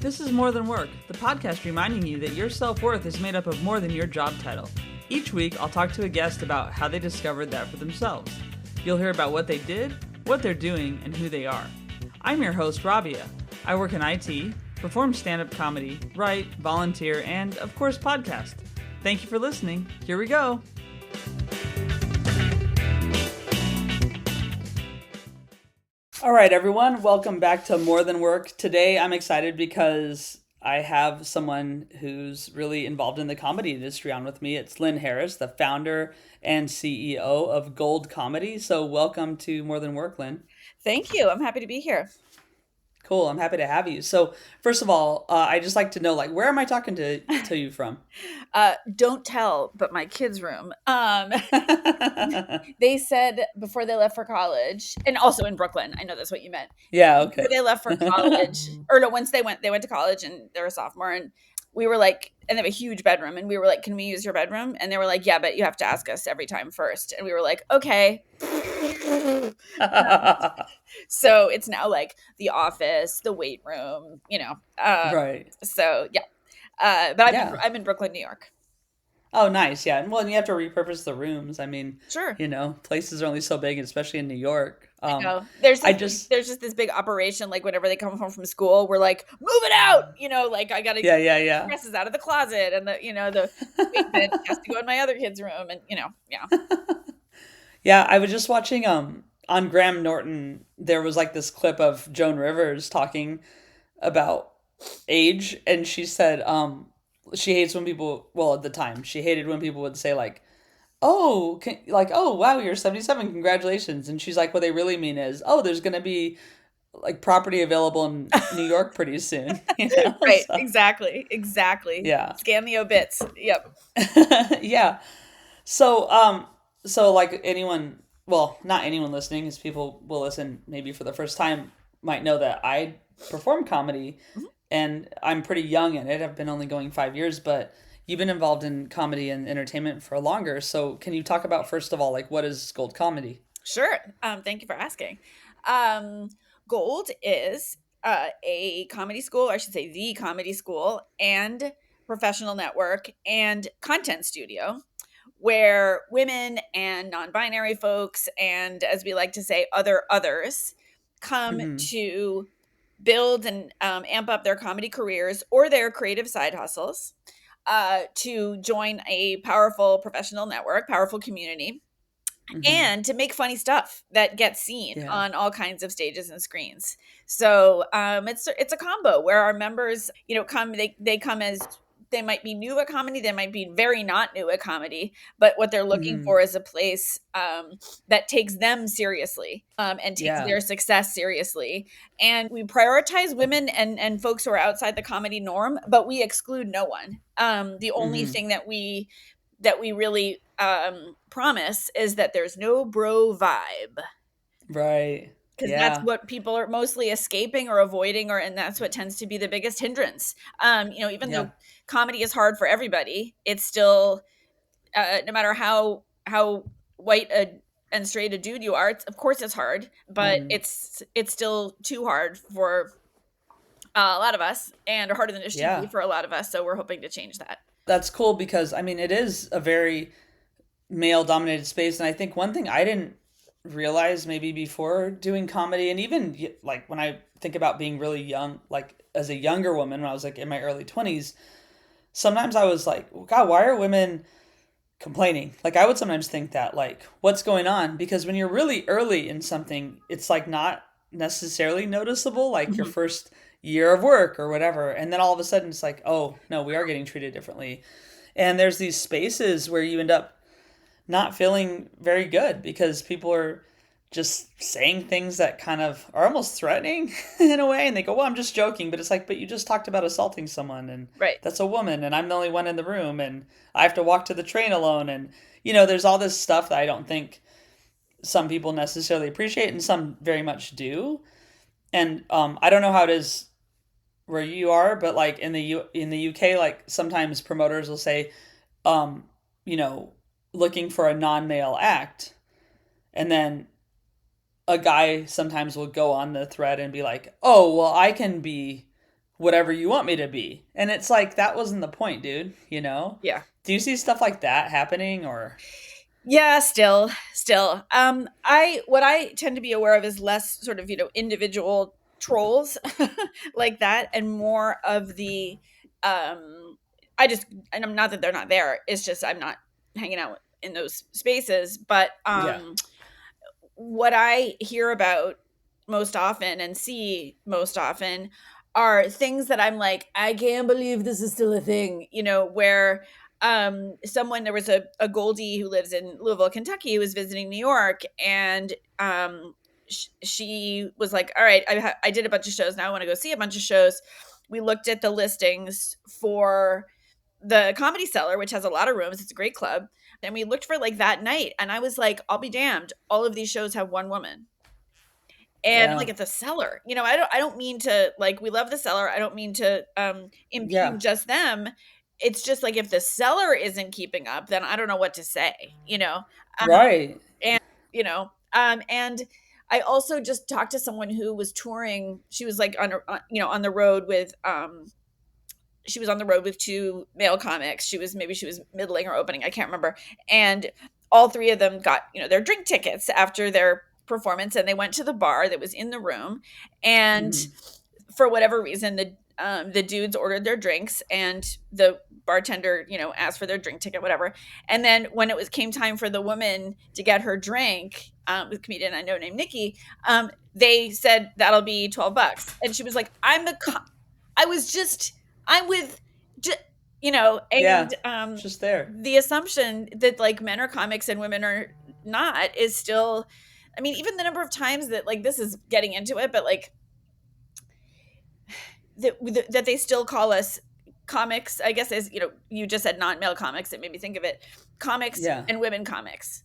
This is More Than Work, the podcast reminding you that your self-worth is made up of more than your job title. Each week, I'll talk to a guest about how they discovered that for themselves. You'll hear about what they did, what they're doing, and who they are. I'm your host, Rabiah. I work in IT, perform stand-up comedy, write, volunteer, and, of course, podcast. Thank you for listening. Here we go. All right, everyone. Welcome back to More Than Work. Today, I'm excited because I have someone who's really involved in the comedy industry on with me. It's Lynn Harris, the founder and CEO of Gold Comedy. So welcome to More Than Work, Lynn. Thank you. I'm happy to be here. Cool. I'm happy to have you. So first of all, I just like to know, where am I talking to you from? Don't tell, but my kids' room. They said before they left for college, and also in Brooklyn. I know that's what you meant. Yeah. Okay. Before they left for college, or no, once they went to college and they're a sophomore, and we were like, and they have a huhuge bedroom, and we were like, can we use your bedroom? And they were like, yeah, but you have to ask us every time first. And we were like, okay. So it's now like the office, the weight room, right. So yeah. But I'm in Brooklyn, New York. Oh, nice. Yeah. Well, and you have to repurpose the rooms. I mean, sure. Places are only so big, especially in New York. I know. There's just this big operation, like whenever they come home from school, we're like, move it out. I got to get dresses out of the closet, and the bed has to go in my other kid's room, and yeah. Yeah, I was just watching on Graham Norton. There was like this clip of Joan Rivers talking about age, and she said she hates when people, well, at the time she hated when people would say oh wow, you're 77, congratulations. And she's like, what they really mean is, oh, there's gonna be like property available in New York pretty soon. Right. So, exactly yeah, scan the obits. Yep. Yeah. So like anyone, well, not anyone listening, because people will listen maybe for the first time, might know that I perform comedy. Mm-hmm. And I'm pretty young in it. I've been only going 5 years, but you've been involved in comedy and entertainment for longer. So can you talk about, first of all, what is Gold Comedy? Sure. Thank you for asking. Gold is a comedy school, or I should say the comedy school, and professional network and content studio, where women and non-binary folks, and as we like to say, others, come mm-hmm. to build and amp up their comedy careers or their creative side hustles, to join a powerful professional network, powerful community, mm-hmm. and to make funny stuff that gets seen on all kinds of stages and screens. So it's a combo where our members, come. They come as, they might be new at comedy, they might be very not new at comedy, but what they're looking for is a place that takes them seriously and takes their success seriously. And we prioritize women and folks who are outside the comedy norm, but we exclude no one. The only thing that we really promise is that there's no bro vibe. Right. Because that's what people are mostly escaping or avoiding, and that's what tends to be the biggest hindrance. Even though comedy is hard for everybody, it's still, no matter how white and straight a dude you are, of course it's hard, but it's still too hard for a lot of us, and harder than it should be for a lot of us. So we're hoping to change that. That's cool, because I mean, it is a very male-dominated space, and I think one thing I didn't realize maybe before doing comedy, and even when I think about being really young, as a younger woman, when I was in my early 20s, sometimes I was like, God, why are women complaining? I would sometimes think that, what's going on? Because when you're really early in something, it's not necessarily noticeable, mm-hmm. your first year of work or whatever, and then all of a sudden it's oh no, we are getting treated differently. And there's these spaces where you end up not feeling very good because people are just saying things that kind of are almost threatening in a way. And they go, well, I'm just joking. But it's but you just talked about assaulting someone, and that's a woman, and I'm the only one in the room, and I have to walk to the train alone. And, there's all this stuff that I don't think some people necessarily appreciate, and some very much do. And I don't know how it is where you are, but in the UK, sometimes promoters will say, looking for a non-male act, and then a guy sometimes will go on the thread and be like, oh, well, I can be whatever you want me to be. And it's like that wasn't the point, dude, you know? Yeah. Do you see stuff like that happening or Yeah, still. I what I tend to be aware of is less sort of, individual trolls like that, and more of the I just and I'm not that they're not there. It's just I'm not hanging out in those spaces, but yeah. what I hear about most often and see most often are things that I'm like, I can't believe this is still a thing, where someone, there was a Goldie who lives in Louisville, Kentucky, who was visiting New York, and she was like, all right, I did a bunch of shows, now I want to go see a bunch of shows. We looked at the listings for the Comedy Cellar, which has a lot of rooms, it's a great club, and we looked for like that night, and I was like, I'll be damned, all of these shows have one woman. And I'm Yeah. like, at the Cellar, I don't mean to, like, we love the Cellar, I don't mean to Yeah. impugn just them. It's just like, if the Cellar isn't keeping up, then I don't know what to say. um, Right. and and I also just talked to someone who was touring. She was like on the road with she was on the road with two male comics. She was middling or opening, I can't remember. And all three of them got, their drink tickets after their performance, and they went to the bar that was in the room. And Mhm. for whatever reason, the dudes ordered their drinks, and the bartender, asked for their drink ticket, whatever. And then when it was came time for the woman to get her drink, with a comedian I know named Nikki, they said that'll be $12, and she was like, I was just I'm with, Yeah. and Just there. the assumption that like men are comics and women are not is still, I mean, even the number of times that, like, this is getting into it, but like that they still call us comics, I guess, as you just said non-male comics, it made me think of it, comics Yeah. and women comics.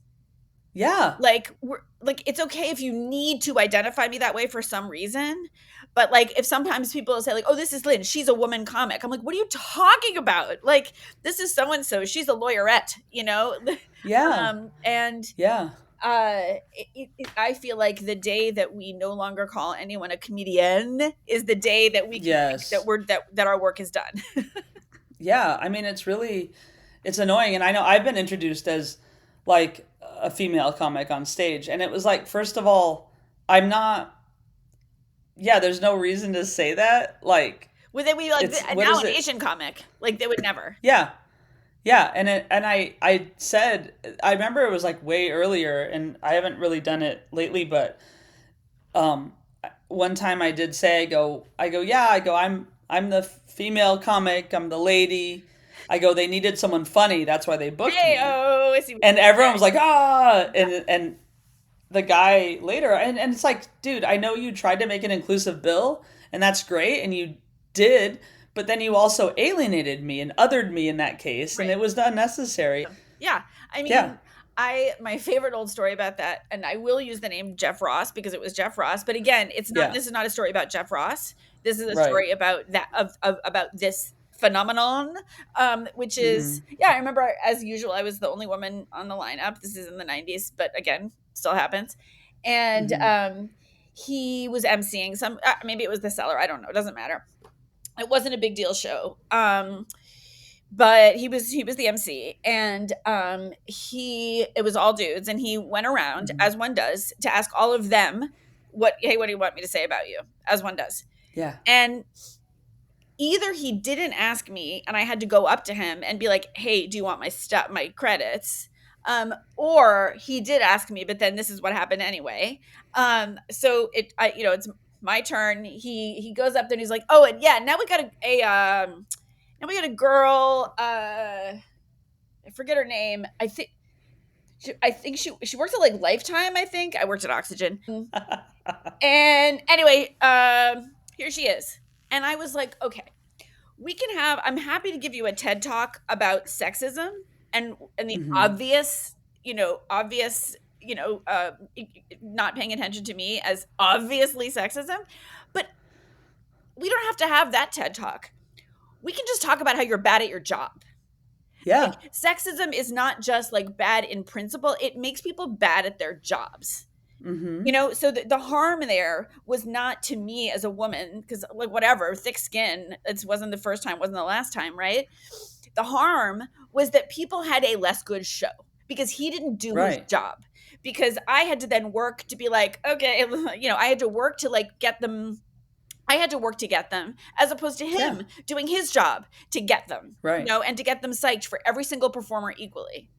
Yeah. Like, we're like, it's okay if you need to identify me that way for some reason, but like, if sometimes people say like, oh, this is Lynn, she's a woman comic, I'm like, what are you talking about? Like, this is so and so, she's a lawyerette. Yeah. And Yeah. I feel like the day that we no longer call anyone a comedian is the day that we can think that Yes. that our work is done. Yeah. I mean, it's annoying. And I know I've been introduced as like a female comic on stage. And it was like, first of all, I'm not, yeah, there's no reason to say that. Like, Would they be like, it's, what now is an it? Asian comic? Like, they would never. Yeah. Yeah. And I said, I remember it was like way earlier and I haven't really done it lately, but um one time I did say yeah, I'm the female comic, I'm the lady. I go, they needed someone funny, that's why they booked Hey, me. oh, I see what And you're everyone was saying. like, ah, and the guy later, and it's like, dude, I know you tried to make an inclusive bill, and that's great, and you did, but then you also alienated me and othered me in that case, and Right. it was unnecessary. Yeah. I Yeah, mean, my favorite old story about that, and I will use the name Jeff Ross because it was Jeff Ross. But again, yeah, this is not a story about Jeff Ross. This is a right. story about that of about this phenomenon, which Mm-hmm. is, yeah, I remember, as usual, I was the only woman on the lineup. This is in the 90s, but again, still happens. And Mm-hmm. he was emceeing some, maybe it was the Cellar, I don't know, it doesn't matter. It wasn't a big deal show. But he was the MC, and he it was all dudes, and he went around, Mm-hmm. as one does, to ask all of them, what do you want me to say about you, as one does. Yeah. And either he didn't ask me and I had to go up to him and be like, hey, do you want my credits, or he did ask me, but then this is what happened anyway. So it's my turn. He goes up there and he's like, oh, and yeah, now we got now we got a girl, I forget her name. I think she worked at like Lifetime. I think I worked at Oxygen. And anyway, here she is. And I was like, okay, I'm happy to give you a TED talk about sexism and the Mm-hmm. obvious, not paying attention to me as obviously sexism, but we don't have to have that TED talk. We can just talk about how you're bad at your job. Yeah. Like, sexism is not just like bad in principle, it makes people bad at their jobs. Mm-hmm. So the harm there was not to me as a woman, because like whatever, thick skin, it wasn't the first time, wasn't the last time, right? The harm was that people had a less good show because he didn't do his Right. job. Because I had to then work to be like, okay, I had to work to like get them. I had to work to get them, as opposed to Yeah. him doing his job to get them, Right. and to get them psyched for every single performer equally.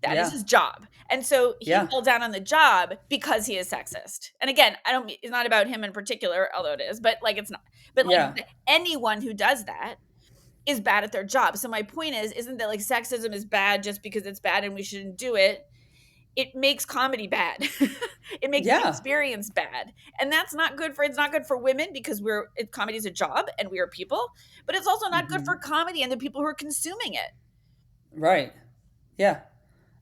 That is Yeah. his job. And so he Yeah. fell down on the job because he is sexist. And again, I don't it's not about him in particular, although it is, but like it's not. But Yeah. like anyone who does that is bad at their job. So my point is, isn't that like sexism is bad just because it's bad and we shouldn't do it? It makes comedy bad. It makes the Yeah. experience bad. And that's not good for it's not good for women because comedy is a job and we are people, but it's also not good Mm-hmm. for comedy and the people who are consuming it. Right. Yeah.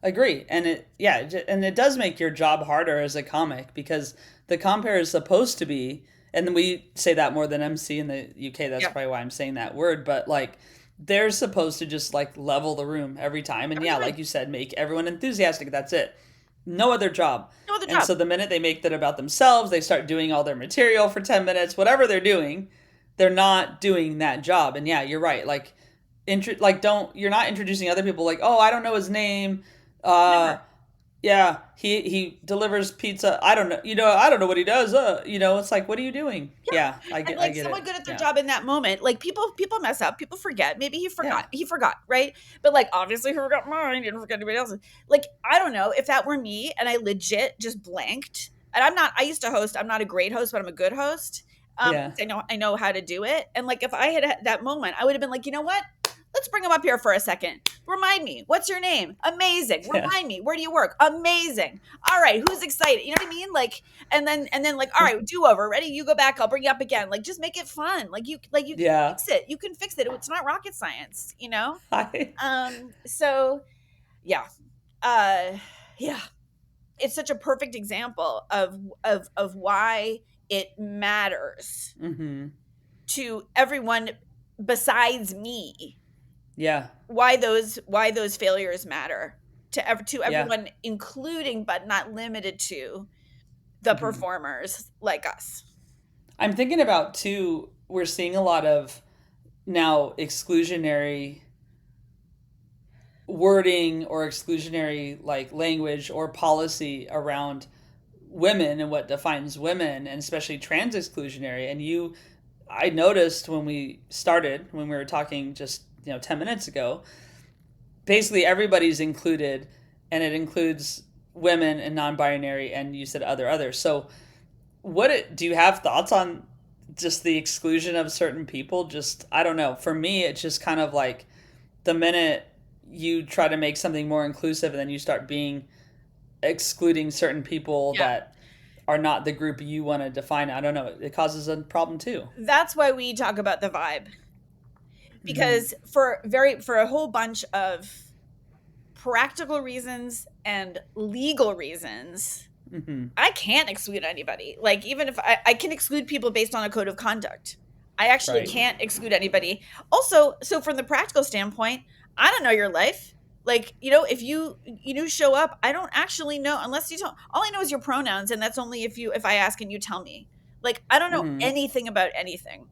Agree. And and it does make your job harder as a comic because the compere is supposed to be, and we say that more than MC in the UK. That's Yeah. probably why I'm saying that word, but like they're supposed to just like level the room every time. And Every yeah, time. like you said, make everyone enthusiastic. That's it. No other job. No other And job. so the minute they make that about themselves, they start doing all their material for 10 minutes, whatever they're doing, they're not doing that job. And yeah, you're right. Like, don't, you're not introducing other people like, oh, I don't know his name. Uh, Never. yeah, he delivers pizza. I don't know. I don't know what he does. It's like, what are you doing? Yeah. Yeah, And I like get someone it. good at their Yeah. job in that moment, like people mess up, people forget. Maybe he Yeah. forgot. He forgot, right? But like obviously he forgot mine, he didn't forget anybody else's. Like, I don't know if that were me and I legit just blanked. And I used to host, I'm not a great host, but I'm a good host. Yeah. I know how to do it. And like if I had that moment, I would have been like, you know what? Let's bring him up here for a second. Remind me, what's your name? Amazing. Yeah. Remind me, where do you work? Amazing. All right, who's excited? You know what I mean? Like, and then like, all right, do over. Ready? You go back. I'll bring you up again. Like, just make it fun. Like you can Yeah. fix it. You can fix it. It's not rocket science. I So yeah, uh, yeah, it's such a perfect example of why it matters Mhm. to everyone besides me, Yeah. why those failures matter to Yeah. everyone, including but not limited to the Mhm. performers like us. I'm thinking about too, we're seeing a lot of now exclusionary wording or exclusionary like language or policy around women and what defines women, and especially trans exclusionary. And I noticed when we were talking just 10 minutes ago, basically everybody's included, and it includes women and non-binary, and you said others. So do you have thoughts on just the exclusion of certain people? Just, I don't know, for me it's just kind of like the minute you try to make something more inclusive and then you start being excluding certain people Yeah. that are not the group you want to define, I don't know, it causes a problem too. That's why we talk about the vibe, Mm-hmm. because for a whole bunch of practical reasons and legal reasons, Mm-hmm. I can't exclude anybody. Like, even if I can exclude people based on a code of conduct, I actually Right. can't exclude anybody. Also, so from the practical standpoint, I don't know your life. Like, if you show up, I don't actually know unless you tell. All I know is your pronouns, and that's only if I ask and you tell me. Like, I don't know Mm-hmm. anything about anything.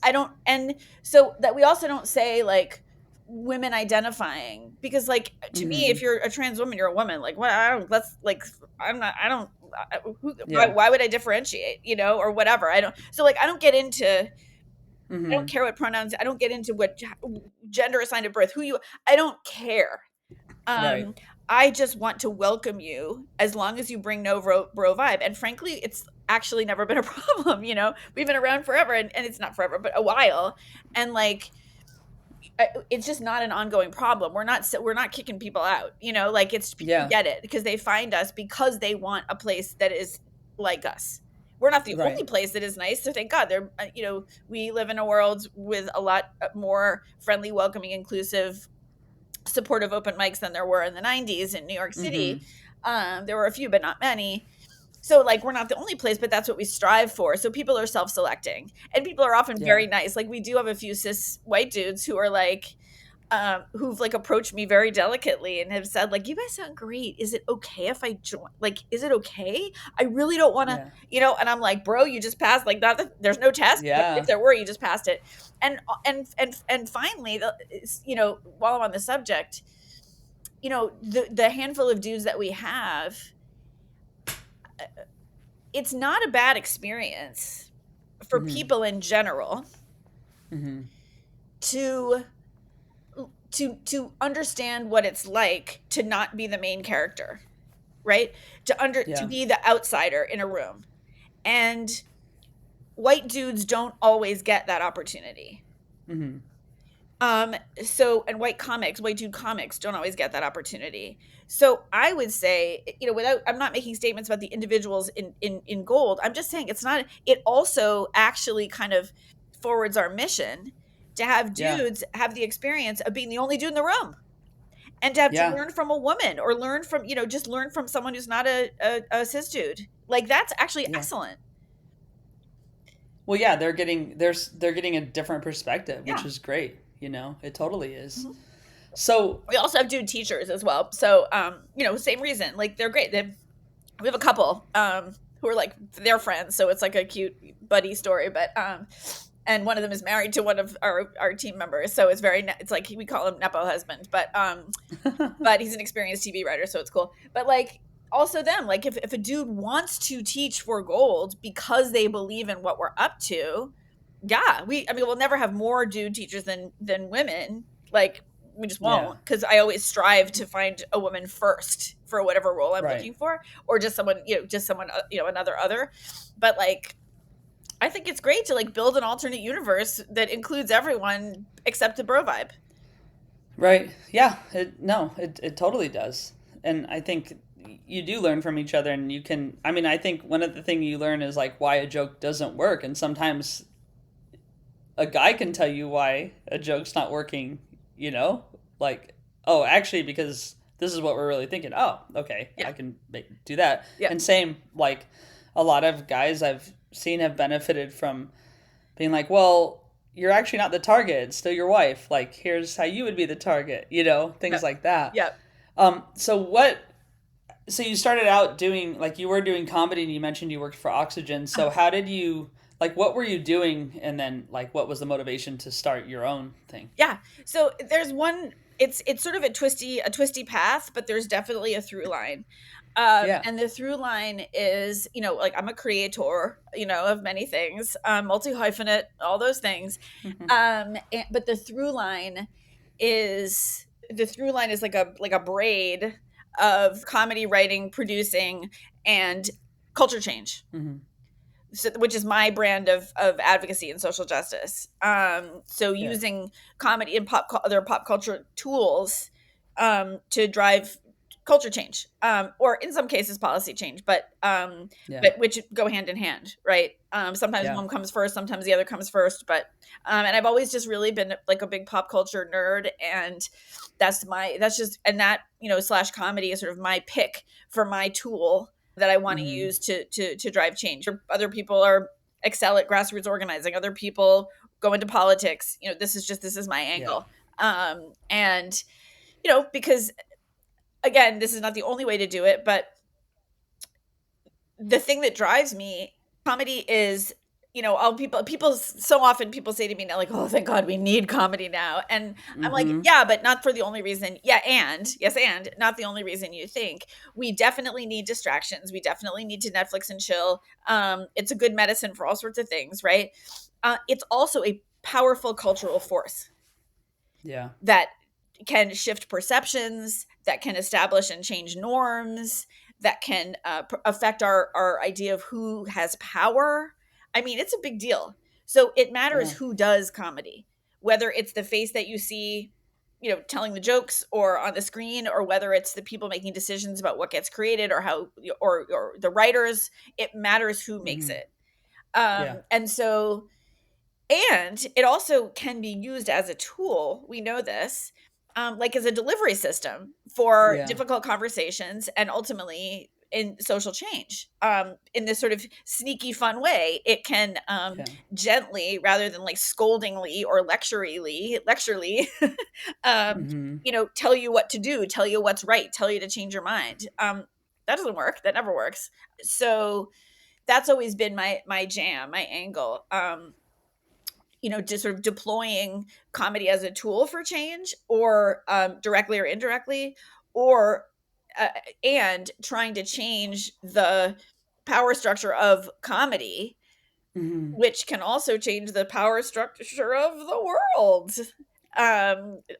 I don't, and so that we also don't say like women identifying, because like to me, Mm-hmm. if you're a trans woman, you're a woman. Like, what? I don't, let's like, I'm not. I don't. Why, Yeah. why would I differentiate? Or whatever. I don't. So like, I don't get into. I don't Mm-hmm. care what pronouns. I don't get into what gender assigned at birth. Who you. I don't care. Right. Um, I just want to welcome you as long as you bring no bro vibe. And frankly, it's actually never been a problem. We've been around forever, and it's not forever, but a while. And like, it's just not an ongoing problem. We're not kicking people out. Like, it's people Yeah. get it because they find us because they want a place that is like us. We're not the only Right. place that is nice. So thank God, we live in a world with a lot more friendly, welcoming, inclusive, supportive open mics than there were in the 90s in New York Mm-hmm. City. There were a few, but not many. So like, we're not the only place, but that's what we strive for. So people are self-selecting, and people are often Yeah. very nice. Like, we do have a few cis white dudes who are like, who've like approached me very delicately and have said like, you guys sound great, is it okay if I join, like, is it okay, I really don't want to, Yeah. and I'm like, bro, you just passed, like, not that there's no test, but if Yeah. there were, you just passed it. And finally, while I'm on the subject, the handful of dudes that we have, it's not a bad experience for Mm-hmm. people in general Mm-hmm. to understand what it's like to not be the main character, right? To Yeah. be the outsider in a room. And white dudes don't always get that opportunity. Mm-hmm. And white dude comics don't always get that opportunity. So I would say, I'm not making statements about the individuals in gold. I'm just saying it also actually kind of forwards our mission to have Yeah. dudes have the experience of being the only dude in the room, and to have to Yeah. learn from a woman, or just learn from someone who's not a cis dude. Like, that's actually Yeah. excellent. Well, yeah, they're getting a different perspective, which Yeah. is great. It totally is. Mhm. So, We also have dude teachers as well. So, same reason. Like, they're great. We have a couple who are like, they're friends, so it's like a cute buddy story. But and one of them is married to one of our team members, so it's like we call him Nepo husband. But he's an experienced TV writer, so it's cool. But like, also them, like, if a dude wants to teach for gold because they believe in what we're up to, yeah, we'll never have more dude teachers than women. Like, we just yeah, won't, because I always strive to find a woman first for whatever role I'm right. looking for, or just someone, another other. But like, I think it's great to like build an alternate universe that includes everyone except the bro vibe. Right. Yeah. It totally does. And I think you do learn from each other, and I think one of the things you learn is like why a joke doesn't work. And sometimes a guy can tell you why a joke's not working, like, oh, actually, because this is what we're really thinking. Oh, okay. Yeah. I can do that. Yeah. And same, like, a lot of guys I've seen have benefited from being like, well, you're actually not the target. It's still your wife. Like, here's how you would be the target, Yeah. things like that. Yeah. So you started out doing, like, you were doing comedy, and you mentioned you worked for Oxygen. So how did you, like, what were you doing? And then, like, what was the motivation to start your own thing? Yeah. So there's one. It's sort of a twisty path, but there's definitely a through line. Yeah. And the through line is, like, I'm a creator, of many things, multi hyphenate, all those things. But the through line is like a braid of comedy writing, producing, and culture change. Mm-hmm. So, which is my brand of advocacy and social justice. So Yeah. using comedy and other pop culture tools to drive culture change, or in some cases policy change, Yeah. but which go hand in hand, right? Sometimes Yeah. one comes first, sometimes the other comes first, but and I've always just really been like a big pop culture nerd, and that slash comedy is sort of my pick for my tool that I want to Mm-hmm. use to drive change. Other people are excel at grassroots organizing. Other people go into politics. This is my Yeah. angle. And because again, this is not the only way to do it, but the thing that drives me, comedy is, all people so often people say to me now, like, oh, thank God we need comedy now. And I'm like, Mm-hmm. yeah, but not for the only reason. Yeah, and yes, and not the only reason you think. We definitely need distractions. We definitely need to Netflix and chill. It's a good medicine for all sorts of things, right? It's also a powerful cultural force Yeah. that can shift perceptions, that can establish and change norms, that can affect our idea of who has power. I mean, it's a big deal. So it matters Yeah. who does comedy, whether it's the face that you see, telling the jokes or on the screen, or whether it's the people making decisions about what gets created, or how, or the writers. It matters who makes Mm-hmm. it. Yeah. And it also can be used as a tool. We know this, like as a delivery system for Yeah. difficult conversations, and ultimately in social change, in this sort of sneaky fun way. It can Yeah. gently, rather than like scoldingly or lecturely, um, Hmm. tell you what to do, tell you what's right, tell you to change your mind. That doesn't work. That never works. So that's always been my jam, my angle. Just sort of deploying comedy as a tool for change, or directly or indirectly, or uh, and trying to change the power structure of comedy, Hmm. which can also change the power structure of the world.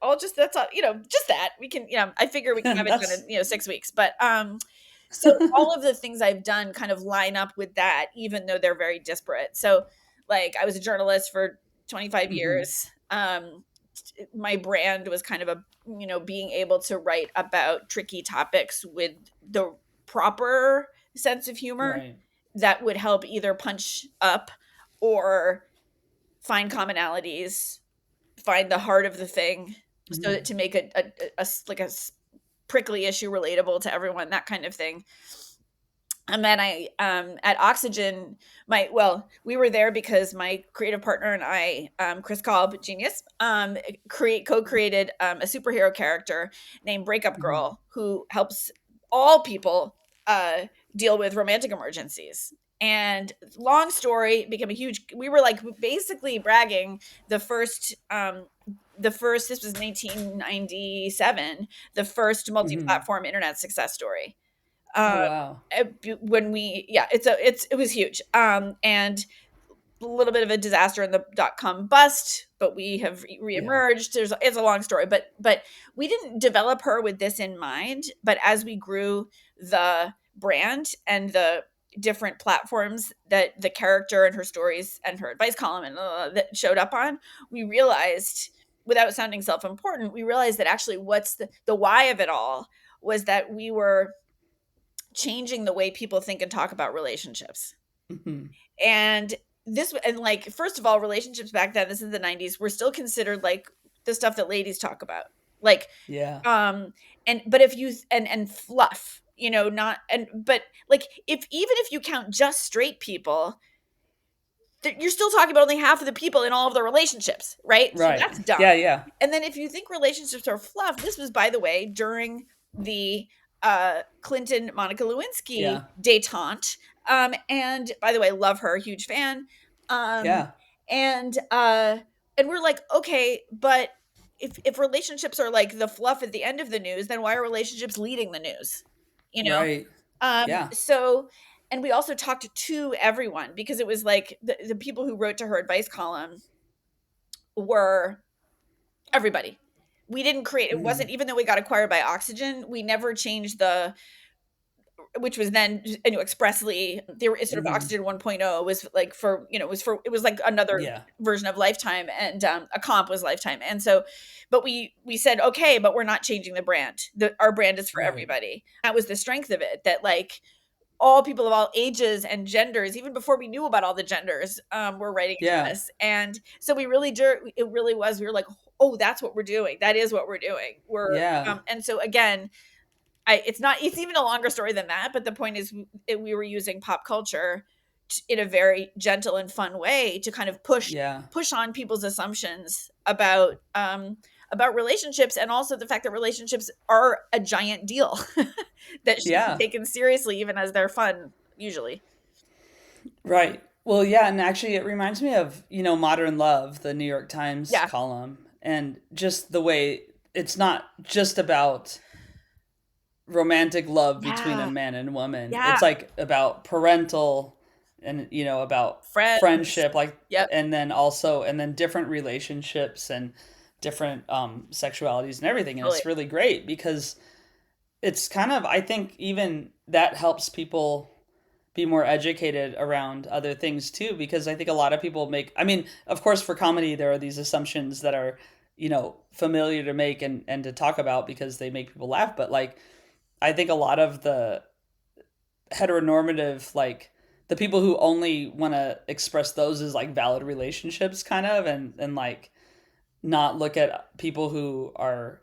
All just that's all, just that we can, I figure we can have it done in, That's 6 weeks. But so all of the things I've done kind of line up with that, even though they're very disparate. So, like, I was a journalist for 25 hmm. years. My brand was kind of being able to write about tricky topics with the proper sense of humor Right. that would help either punch up or find commonalities, find the heart of the thing, so that Hmm. to make like a prickly issue relatable to everyone, that kind of thing. And then I, at Oxygen, we were there because my creative partner and I, Chris Kolb, genius, co-created a superhero character named Breakup Hmm. Girl, who helps all people uh, deal with romantic emergencies. And long story, became a huge. We were like basically bragging the first. This was 1997, the first Hmm. multi-platform internet success story. Oh um wow. when we yeah it was huge, and a little bit of a disaster in the dot-com bust, but we have Yeah. reemerged. It's a long story, but we didn't develop her with this in mind. But as we grew the brand and the different platforms that the character and her stories and her advice column and that showed up on, we realized, without sounding self-important, we realized that actually what's the why of it all was that we were changing the way people think and talk about relationships. Hmm. And like, first of all, relationships back then, this is the 90s, were still considered like the stuff that ladies talk about. Like, Yeah. and but if you and fluff, not, and but like, if even if you count just straight people, you're still talking about only half of the people in all of the relationships, right? So Right. that's dumb. Yeah. Yeah. And then if you think relationships are fluff, this was, by the way, during the Clinton Monica Lewinsky Yeah. detente. And by the way, love her, huge fan. Um, Yeah. and uh, and we're like, okay, but if relationships are like the fluff at the end of the news, then why are relationships leading the news? You know? Right. Yeah. So, and we also talked to everyone, because it was like the people who wrote to her advice column were everybody. We didn't create, it Hmm. wasn't, even though we got acquired by Oxygen, we never changed which was then, expressly, they were sort of Hmm. Oxygen 1.0 was like for, it was like another Yeah. version of Lifetime, and a comp was Lifetime. And so, but we said, okay, but we're not changing the brand. Our brand is for Right. everybody. That was the strength of it, that like all people of all ages and genders, even before we knew about all the genders, were writing to Yeah. us. And so it really was, we were like, oh, that's what we're doing. That is what we're doing. Yeah. And so again, it's even a longer story than that. But the point is, we were using pop culture in a very gentle and fun way to kind of Yeah. push on people's assumptions about relationships, and also the fact that relationships are a giant deal that should be Yeah. taken seriously, even as they're fun, usually. Right. Well, yeah, and actually it reminds me of, Modern Love, the New York Times Yeah. column, and just the way it's not just about romantic love between a Yeah. man and woman. Yeah. It's like about parental and, about Friends. friendship, like, Yep. and then different relationships and different sexualities and everything. And Totally. it's really great because it's kind of, I think even that helps people be more educated around other things too, because I think a lot of people make, I mean, of course for comedy there are these assumptions that are, familiar to make and to talk about because they make people laugh, but like I think a lot of the heteronormative, like the people who only want to express those as like valid relationships kind of, and like not look at people who are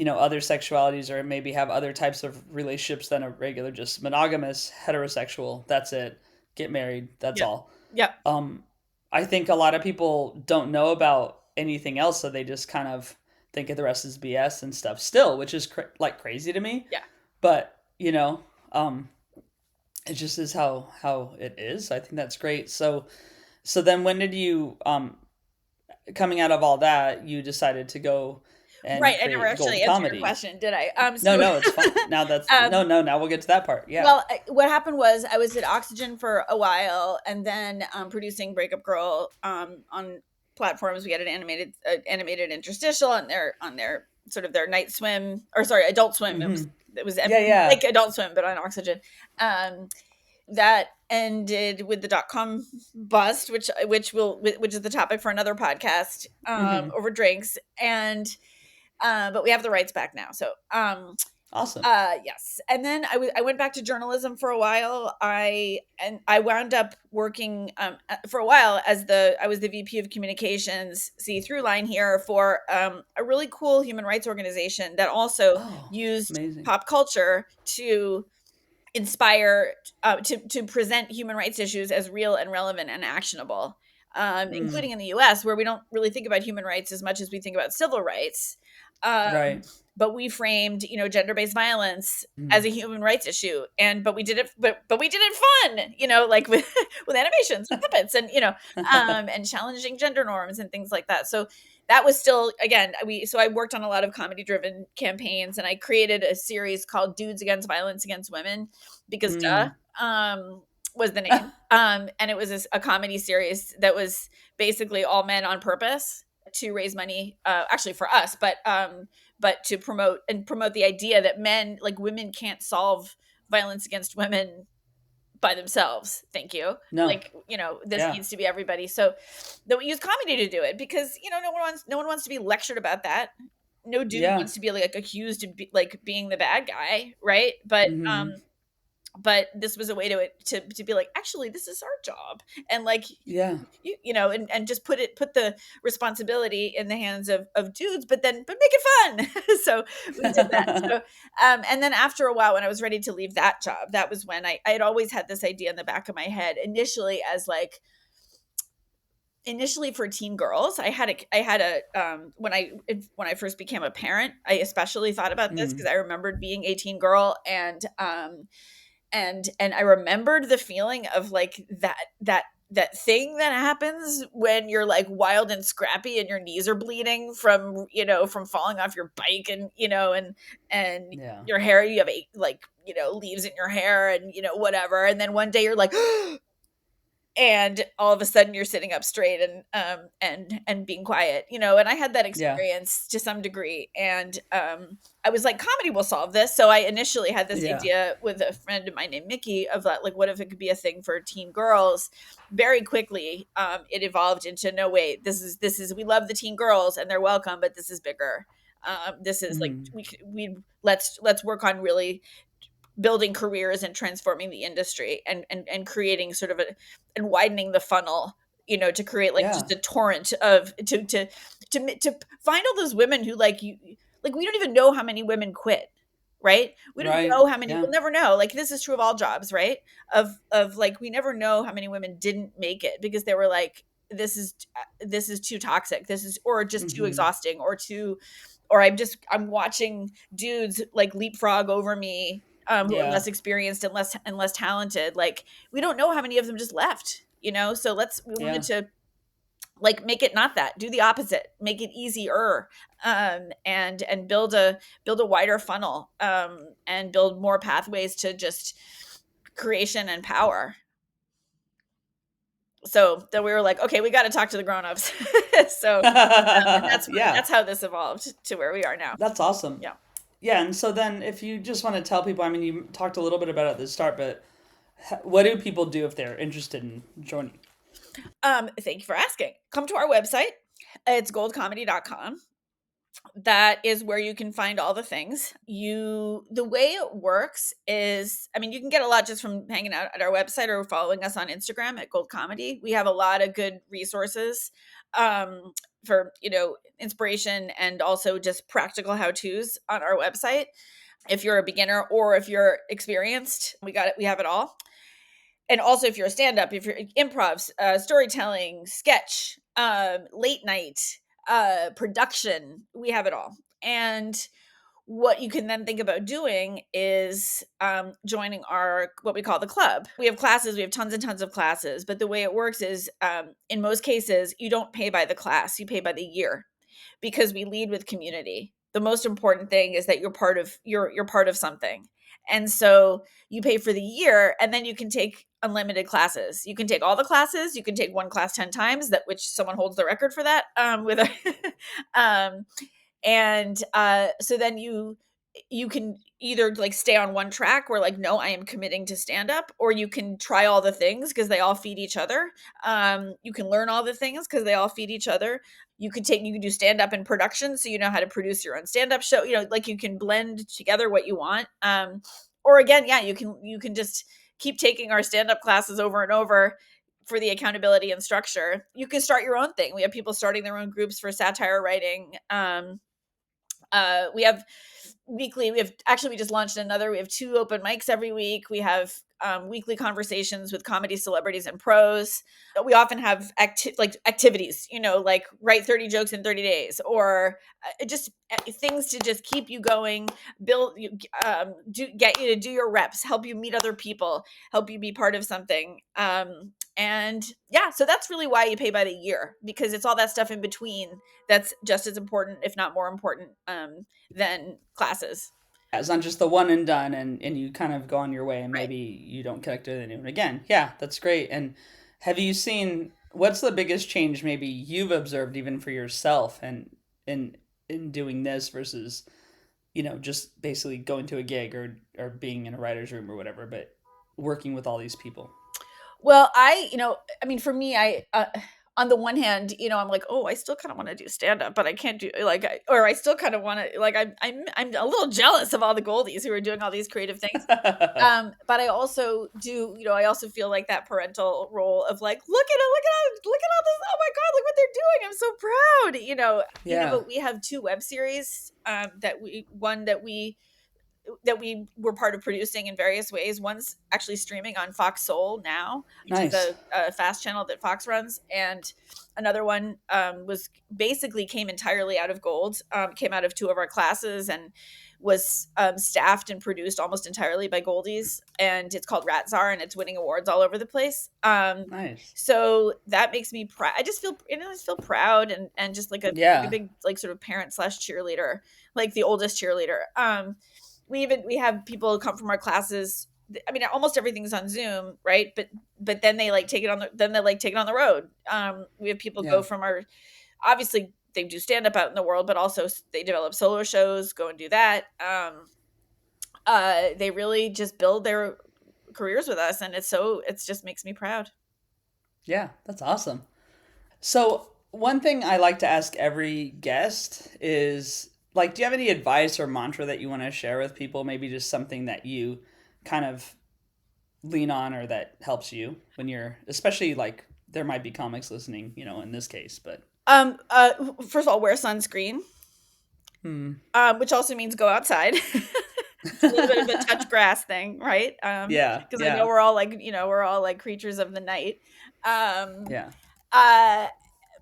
other sexualities or maybe have other types of relationships than a regular just monogamous heterosexual. That's it. Get married. That's Yep. all. Yep. Um, I think a lot of people don't know about anything else, so they just kind of think of the rest as BS and stuff still, which is like crazy to me. Yeah. But um, it just is how it is. I think that's great. So then when did you coming out of all that, you decided to go and Right. I never create actually Gold answered your Comedy? question, did I? No, no, it's fine. Now that's no, Um, no. Now we'll get to that part. Yeah. well, what happened was I was at Oxygen for a while, and then producing Breakup Girl on platforms. We had an animated interstitial on their sort of their night swim, or sorry, Adult Swim. Mm-hmm. It was Yeah, yeah. like Adult Swim, but on Oxygen. Um, that ended with the .com bust, which is the topic for another podcast Mm-hmm. over drinks, and but we have the rights back now. So Awesome. yes. And then I went back to journalism for a while. I wound up working for a while as I was the VP of communications, see through line here for a really cool human rights organization that also Oh, used amazing. pop culture to inspire to present human rights issues as real and relevant and actionable, Mm, including in the US, where we don't really think about human rights as much as we think about civil rights. Um, right. but we framed, gender-based violence as Mm. a human rights issue, and but we did it, but we did it fun, like with with animations and puppets, and and challenging gender norms and things like that. So that was still, again, so I worked on a lot of comedy driven campaigns, and I created a series called Dudes Against Violence Against Women, because Mm. was the name. And it was a comedy series that was basically all men on purpose to raise money, actually for us, but to promote the idea that women can't solve violence against women by themselves. Thank you. No. This Yeah. needs to be everybody. So that we use comedy to do it, because no one wants to be lectured about that. No dude Yeah. wants to be like accused of being the bad guy, right? Mm-hmm. But this was a way to be like, actually, this is our job, and like Yeah. and just put the responsibility in the hands of dudes, but make it fun. So we did that. So and then after a while, when I was ready to leave that job, that was when I had always had this idea in the back of my head, initially for teen girls. I had a when I first became a parent, I especially thought about this Mm. because I remembered being a teen girl, and I remembered the feeling of like that thing that happens when you're like wild and scrappy and your knees are bleeding from falling off your bike, and Yeah. your hair, you have leaves in your hair, and whatever, and then one day you're like and all of a sudden you're sitting up straight and being quiet, and I had that Yeah. experience to some degree, and I was like, comedy will solve this. So I initially had this Yeah. idea with a friend of mine named Mickey of that, like, what if it could be a thing for teen girls. Very quickly it evolved into, no, wait, this is we love the teen girls and they're welcome, but this is bigger. This is like, Mm. let's work on really building careers and transforming the industry, and creating sort of and widening the funnel, to create like Yeah. just a torrent of to find all those women who, like, we don't even know how many women quit, right? We don't Right. know how many, Yeah. we'll never know. Like, this is true of all jobs, right? Of like, we never know how many women didn't make it because they were like, this is too toxic, this is, or just too Mm-hmm. exhausting, or I'm watching dudes like leapfrog over me, who are Yeah. less experienced and less talented. Like, we don't know how many of them just left, so we wanted Yeah. to like make it not that, do the opposite, make it easier, and build a wider funnel, and build more pathways to just creation and power. So then we were like, okay, we got to talk to the grown-ups. So and Yeah. that's how this evolved to where we are now. That's awesome. Yeah. Yeah, and so then if you just want to tell people, I mean, you talked a little bit about it at the start, but what do people do if they're interested in joining? Thank you for asking. Come to our website. It's goldcomedy.com. That is where you can find all the things. The way it works is, I mean, you can get a lot just from hanging out at our website or following us on Instagram at Gold Comedy. We have a lot of good resources. for inspiration and also just practical how-tos on our website. If you're a beginner or if you're experienced, we got it. We have it all. And also, if you're a stand-up, if you're improv, storytelling, sketch, late night, production, we have it all. And what you can then think about doing is joining our what we call the club. We have classes, we have tons and tons of classes, but the way it works is in most cases you don't pay by the class, you pay by the year, because we lead with community. The most important thing is that you're part of something. And so you pay for the year, and then you can take unlimited classes. You can take all the classes, you can take one class 10 times, that which someone holds the record for that, with a and so then you can either like stay on one track where like, no, I am committing to stand up, or you can try all the things because they all feed each other. You can learn all the things because they all feed each other. You can do stand up in production, so you know how to produce your own stand up show. Like, you can blend together what you want. Or again, yeah, you can just keep taking our stand up classes over and over for the accountability and structure. You can start your own thing. We have people starting their own groups for satire writing. We have weekly, we just launched another, we have 2 open mics every week. We have weekly conversations with comedy celebrities and pros. We often have activities, like write 30 jokes in 30 days, or just things to just keep you going, build you, get you to do your reps, help you meet other people, help you be part of something. And yeah, so that's really why you pay by the year, because it's all that stuff in between that's just as important, if not more important, than classes. It's not just the one and done, and you kind of go on your way and Right. maybe you don't connect with anyone again. Yeah, that's great. And have you seen what's the biggest change maybe you've observed even for yourself and in doing this versus, just basically going to a gig or being in a writer's room or whatever, but working with all these people? Well, I mean, for me, on the one hand, I'm like, oh, I still kind of want to do stand up, but I can't do or I still kind of want to, like, I'm a little jealous of all the goldies who are doing all these creative things. But I also do, I also feel like that parental role of like, look at all this. Oh my God, look what they're doing. I'm so proud, Yeah, but we have 2 web series, one that we were part of producing in various ways. One's actually streaming on Fox Soul now, which is nice. a fast channel that Fox runs, and another one was basically came entirely out of Gold, came out of 2 of our classes, and was staffed and produced almost entirely by Goldies, and it's called Rat Czar, and it's winning awards all over the place. Nice. So that makes me proud. I just feel proud, and just like a Yeah, big, like, sort of parent slash cheerleader, like the oldest cheerleader. We have people come from our classes. I mean, almost everything's on Zoom, right? But then they like take it on the road. We have people yeah. go from our, obviously they do stand up out in the world, but also they develop solo shows, go and do that. They really just build their careers with us, and it's just makes me proud. Yeah, that's awesome. So, one thing I like to ask every guest is like, do you have any advice or mantra that you want to share with people? Maybe just something that you kind of lean on or that helps you when you're, especially like, there might be comics listening, in this case, but. First of all, wear sunscreen, Hmm. which also means go outside. It's a little bit of a touch grass thing, right? Yeah, Because I know yeah, we're all like creatures of the night. Um, yeah. uh,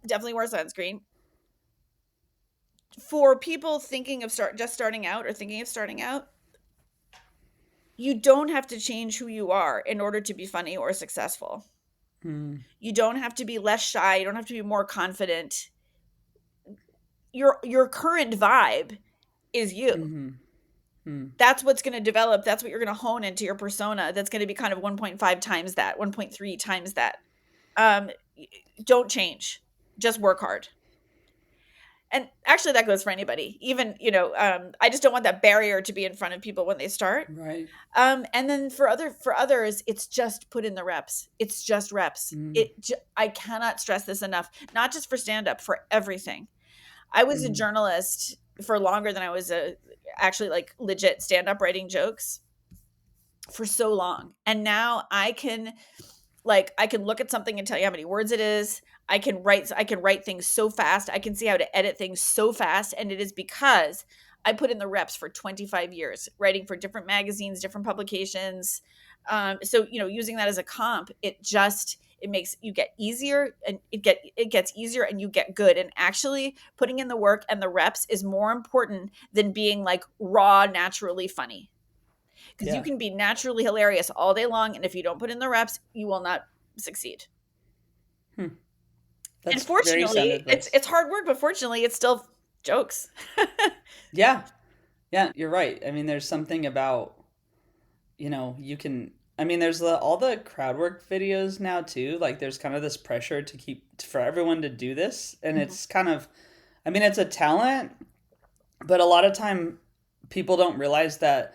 Definitely wear sunscreen. For people thinking of starting out or thinking of starting out, you don't have to change who you are in order to be funny or successful. Hmm. You don't have to be less shy. You don't have to be more confident. Your current vibe is you. Mm-hmm. Hmm. That's what's going to develop. That's what you're going to hone into your persona. That's going to be kind of 1.5 times that, 1.3 times that. Um, don't change. Just work hard. And actually, that goes for anybody. Even, I just don't want that barrier to be in front of people when they start. Right. And then for others, it's just put in the reps. It's just reps. Mm, I cannot stress this enough. Not just for stand up, for everything. I was a mm, journalist for longer than I was actually like legit stand up writing jokes for so long. And now I can Like, I can look at something and tell you how many words it is. I can write things so fast. I can see how to edit things so fast, and it is because I put in the reps for 25 years writing for different magazines, different publications. So, using that as a comp, it makes you get easier, and it gets easier, and you get good. And actually putting in the work and the reps is more important than being like raw naturally funny, because you Yeah. can be naturally hilarious all day long, and if you don't put in the reps, you will not succeed. Hmm. And That's very sound fortunately, it's advice. it's hard work, but fortunately, it's still jokes. Yeah. Yeah, you're right. I mean, there's something about, you can, I mean, there's all the crowd work videos now too. Like there's kind of this pressure to keep for everyone to do this, and Mhm. it's kind of, I mean, it's a talent, but a lot of time people don't realize that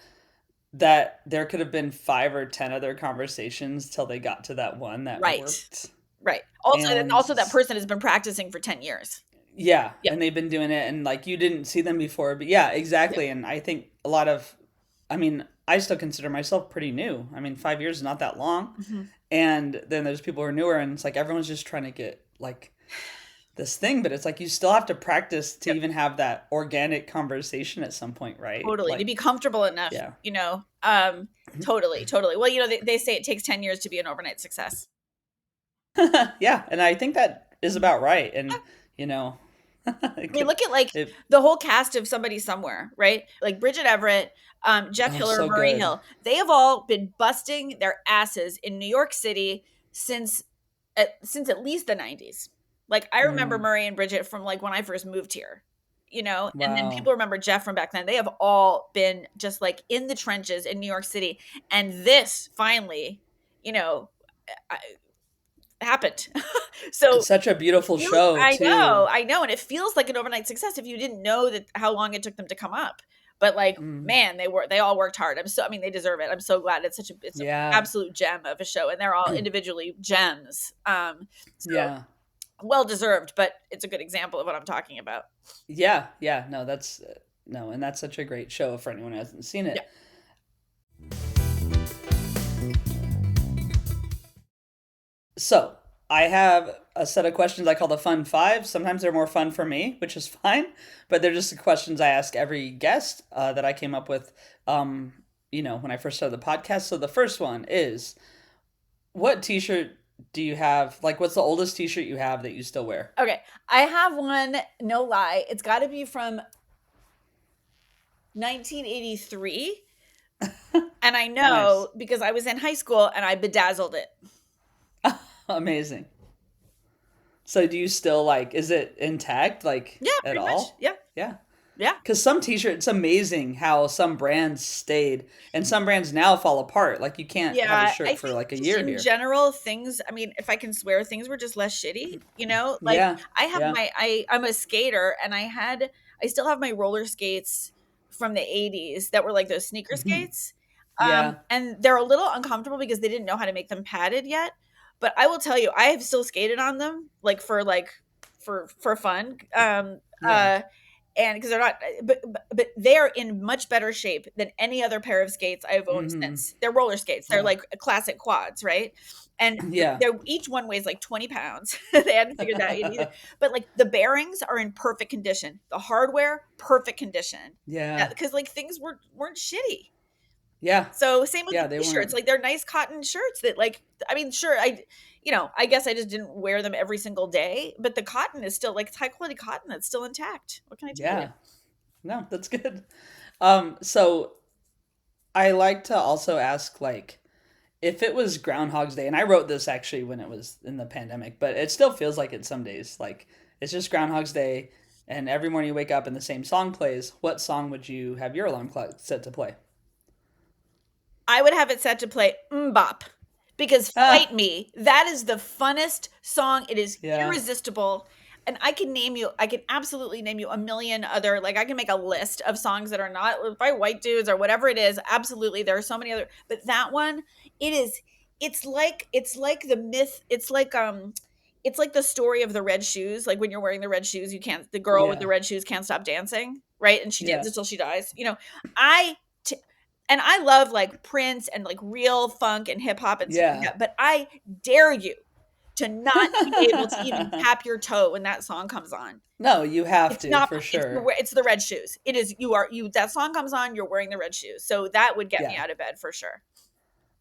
there could have been 5 or 10 other conversations till they got to that one that Right, worked. right. Also, and And also that person has been practicing for 10 years. yeah, Yep, and they've been doing it and like you didn't see them before, but yeah, yep. exactly. And I think a lot of, I mean, I still consider myself pretty new. I mean, 5 years is not that long. Mhm. And then there's people who are newer and it's like everyone's just trying to get like this thing, but it's like you still have to practice to Yep, even have that organic conversation at some point, right? totally, to be Like, comfortable enough, yeah. totally, totally. Well, they say it takes 10 years to be an overnight success. Yeah, and I think that is Mhm. about right. And, you know, I mean, look at like it, the whole cast of Somebody Somewhere, right? Like Bridget Everett, Jeff oh, Hiller, so Murray good. Hill. They have all been busting their asses in New York City since since at least the 90s. Like, I remember Mm, Murray and Bridget from like when I first moved here, and then wow. people remember Jeff from back then. They have all been just like in the trenches in New York City, and this finally, you know, happened. So It's such a beautiful feels show, too. I know, and it feels like an overnight success if you didn't know that how long it took them to come up. But like, Mm, man, they all worked hard. I mean, they deserve it. I'm so glad it's an yeah. absolute gem of a show, and they're all individually gems. So Yeah. well deserved, but it's a good example of what I'm talking about. Yeah. Yeah. No, that's, no, and that's such a great show for anyone who hasn't seen Yeah. it. So, I have a set of questions I call the fun five. Sometimes they're more fun for me, which is fine, but they're just the questions I ask every guest that I came up with, when I first started the podcast. So, the first one is what t shirt do you have? Like, what's the oldest t shirt you have that you still wear? Okay. I have one, no lie. It's got to be from 1983. And I Nice. know because I was in high school and I bedazzled it. Amazing. So, do you still like, is it intact, like, Yeah, at pretty much. all? Yeah. Yeah. Yeah. Because some t-shirts, it's amazing how some brands stayed and some brands now fall apart. Like you can't have a Yeah, I shirt for think like a just year in here. general, things, I mean, if I can swear, things were just less shitty, Like, Yeah, I have yeah, I'm a skater, and I still have my roller skates from the 80s that were like those sneaker mhm, skates. yeah, And they're a little uncomfortable because they didn't know how to make them padded yet. But I will tell you, I have still skated on them, for fun. yeah. And because they're not, but they are in much better shape than any other pair of skates I've owned Hmm. since. They're roller skates. They're Yeah, like classic quads, right? And yeah, they're each one weighs like 20 pounds. They hadn't figured that out either. But like the bearings are in perfect condition. The hardware, perfect condition. Yeah, yeah, because like things weren't shitty. yeah, So same with yeah. the They t-shirts. weren't. Like they're nice cotton shirts that like, I mean, sure, I guess I just didn't wear them every single day, but the cotton is still like it's high quality cotton that's still intact. What can I tell you? Yeah, no, that's good. So I like to also ask like if it was Groundhog's Day, and I wrote this actually when it was in the pandemic, but it still feels like it some days. Like it's just Groundhog's Day, and every morning you wake up and the same song plays. What song would you have your alarm clock set to play? I would have it set to play Mbop because Ah, Fight Me, that is the funnest song. It is yeah. irresistible. And I can absolutely name you a million other, like I can make a list of songs that are not by white dudes or whatever it is. Absolutely. There are so many other, but that one, it is, it's like the myth. It's like the story of the red shoes. Like when you're wearing the red shoes, the girl with the Yeah. red shoes can't stop dancing, right? And she Yeah. dances till she dies. I, And I love like Prince and like real funk and hip hop and stuff like Yeah. that. But I dare you to not be able to even tap your toe when that song comes on. No, you have It's to not, for sure. it's the red shoes. It is, that song comes on, you're wearing the red shoes. So that would get me Yeah. out of bed for sure.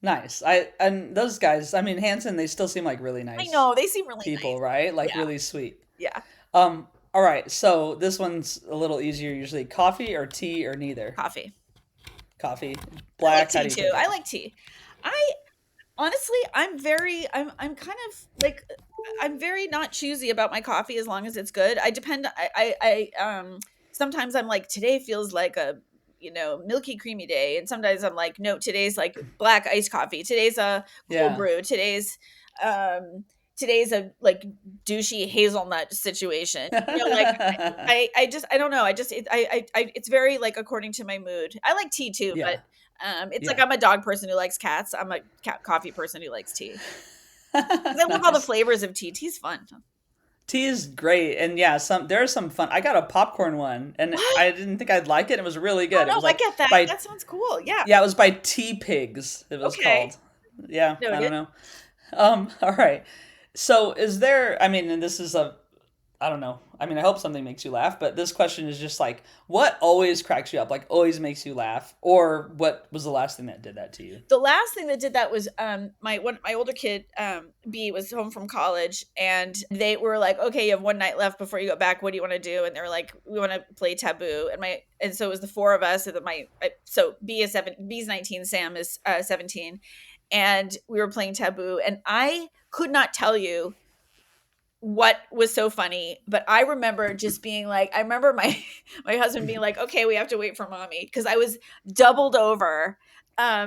Nice. And those guys, I mean, Hanson, they still seem like really I nice know, they seem really people, nice. right? Like Yeah. really sweet. Yeah. All right. So this one's a little easier usually. Coffee or tea or neither? Coffee. Coffee. I like Black, how tea do you too. take I it? like tea. I honestly, I'm kind of like, I'm very not choosy about my coffee as long as it's good. I depend. Sometimes I'm like, today feels like a, milky creamy day, and sometimes I'm like, no, today's like black iced coffee. Today's a cold Yeah. brew. Um today's a like douchey hazelnut situation. Like I just, I don't know. I just, it's very like according to my mood. I like tea too, but Yeah. it's like Yeah. I'm a dog person who likes cats. I'm a coffee person who likes tea. 'Cause I love all the Nice. flavors of tea. Tea's fun. Tea is great, and yeah, there's some fun. I got a popcorn one, and What? I didn't think I'd like it. It was really Oh good. It no, was I like get that. by That sounds cool. Yeah. yeah, it was by Tea Pigs. It was Okay. called. Yeah, I don't Noted. know. All right. So is there? I mean, and this is a I don't know. I mean, I hope something makes you laugh, but this question is just like, what always cracks you up? Like, always makes you laugh, or what was the last thing that did that to you? The last thing that did that was my older kid B was home from college, and they were like, okay, you have one night left before you go back. What do you want to do? And they were like, we want to play Taboo. And so it was the four of us. And so B's 19, Sam is 17, and we were playing Taboo, and I could not tell you what was so funny, but I remember just being like, I remember my my husband being like, okay, we have to wait for mommy, because I was doubled over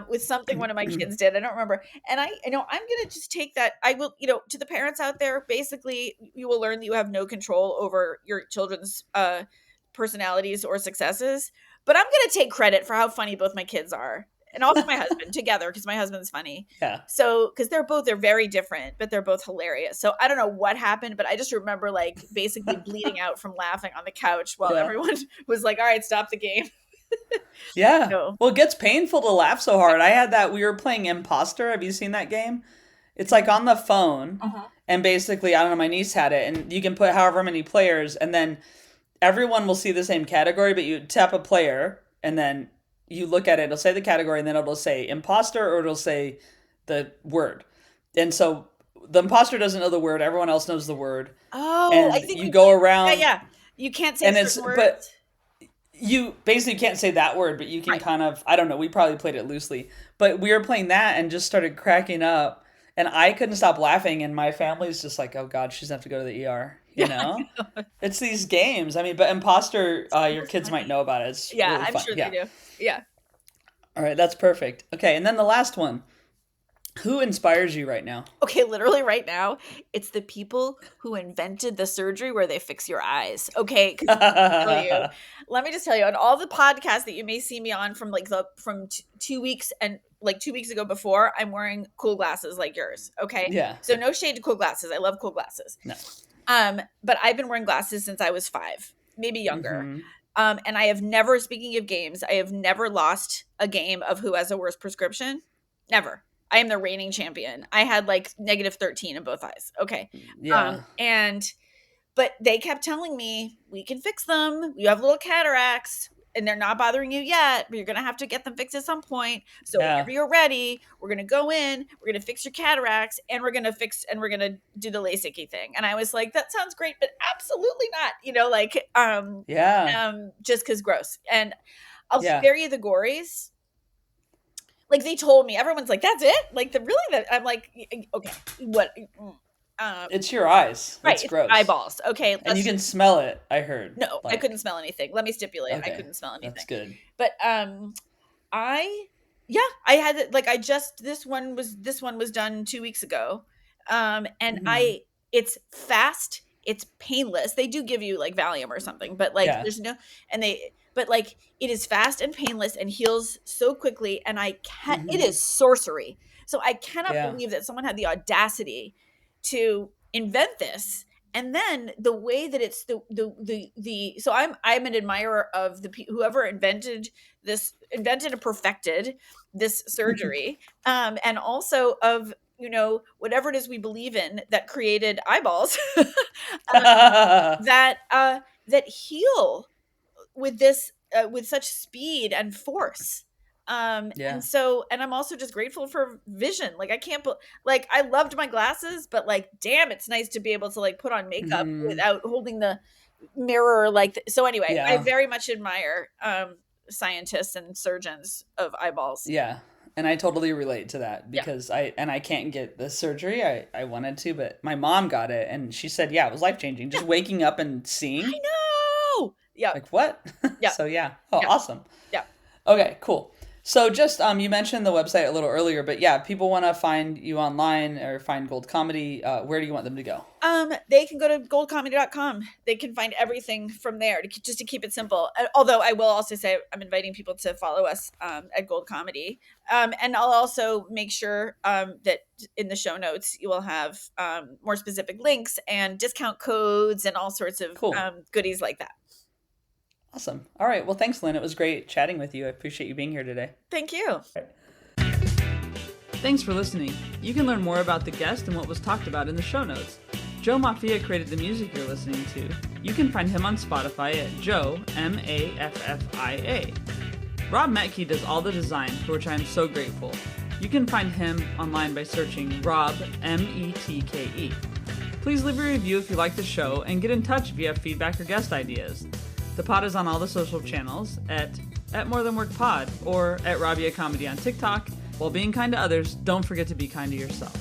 with something one of my kids did. I don't remember. And I'm gonna just take that. I will, to the parents out there, basically you will learn that you have no control over your children's personalities or successes. But I'm gonna take credit for how funny both my kids are. And also my husband together, because my husband's funny. Yeah. So, because they're very different, but they're both hilarious. So I don't know what happened, but I just remember like basically bleeding out from laughing on the couch while Yeah. everyone was like, all right, stop the game. Yeah. So, Well, it gets painful to laugh so hard. I had that. We were playing Imposter. Have you seen that game? It's like on the phone, uh-huh. and basically, I don't know. My niece had it, and you can put however many players, and then everyone will see the same category, but you tap a player, and then you look at it. It'll say the category, and then it'll say imposter, or it'll say the word. And so the imposter doesn't know the word. Everyone else knows the word, Oh, I and think you we go played. Yeah, around, yeah. You can't say and it's certain but words. you basically can't say that word, but you can Right. kind of, I don't know, we probably played it loosely. But we were playing that and just started cracking up, and I couldn't stop laughing, and my family's just like, "Oh god, she's gonna have to go to the ER." You Yeah. know? It's these games. I mean, but Imposter, your So kids might funny. know about it. It's Yeah, really I'm fun. sure they Yeah. do. Yeah. All right, that's perfect. Okay, and then the last one. Who inspires you right now? Okay, literally right now, it's the people who invented the surgery where they fix your eyes. Okay, 'cause tell you, let me just tell you, on all the podcasts that you may see me on from like 2 weeks and like 2 weeks ago before, I'm wearing cool glasses like yours. Okay, Yeah. so no shade to cool glasses. I love cool glasses. No. But I've been wearing glasses since I was 5, maybe younger. Mm-hmm. And I have never, speaking of games, I have never lost a game of who has a worse prescription. Never. I am the reigning champion. I had like -13 in both eyes. Okay. Yeah. But they kept telling me, we can fix them. You have little cataracts and they're not bothering you yet, but you're going to have to get them fixed at some point. So Yeah. whenever you're ready, we're going to go in, we're going to fix your cataracts, and we're going to do the LASIK thing. And I was like, that sounds great, but absolutely not, Yeah. just cause gross. And I'll Yeah. spare you the gories. Like they told me, everyone's like, that's it? Like that I'm like, okay, what? It's your eyes. Right, It's it's gross. eyeballs. Okay, And you can smell it, I heard. no, I Like, couldn't smell anything. Let me stipulate, I okay. couldn't smell anything. That's good. But I I had it like this one was done 2 weeks ago. And Mhm. it's fast, it's painless. They do give you like Valium or something, but like Yeah. there's no but like it is fast and painless and heals so quickly, and it Mhm. is sorcery. So I cannot Yeah. believe that someone had the audacity to invent this And then the way that it's so I'm an admirer of whoever invented and perfected this surgery, and also of, whatever it is we believe in that created eyeballs, that that heal with with such speed and force. Yeah. And I'm also just grateful for vision. Like, I can't like, I loved my glasses, but like, damn, it's nice to be able to like put on makeup Mhm. without holding the mirror. So anyway, I Yeah. very much admire scientists and surgeons of eyeballs. Yeah. And I totally relate to that Yeah. because I can't get the surgery. I wanted to, but my mom got it and she said, yeah, it was life changing. Just waking up and I seeing. know. Yeah. Like what? Yeah. So yeah. Oh, Yeah. awesome. Yeah. Okay, cool. So just you mentioned the website a little earlier, but yeah, people want to find you online or find Gold Comedy. Where do you want them to go? They can go to goldcomedy.com. They can find everything from there, just to keep it simple. Although I will also say I'm inviting people to follow us at Gold Comedy. And I'll also make sure that in the show notes you will have more specific links and discount codes and all sorts of Cool. goodies like that. Awesome. All right. Well, thanks, Lynn. It was great chatting with you. I appreciate you being here today. Thank you. Thanks for listening. You can learn more about the guest and what was talked about in the show notes. Joe Maffia created the music you're listening to. You can find him on Spotify at Joe, Maffia. Rob Metke does all the design, for which I am so grateful. You can find him online by searching Rob, Metke. Please leave a review if you like the show, and get in touch if you have feedback or guest ideas. The pod is on all the social channels at More Than Work Pod or at Rabiah Comedy on TikTok. While being kind to others, don't forget to be kind to yourself.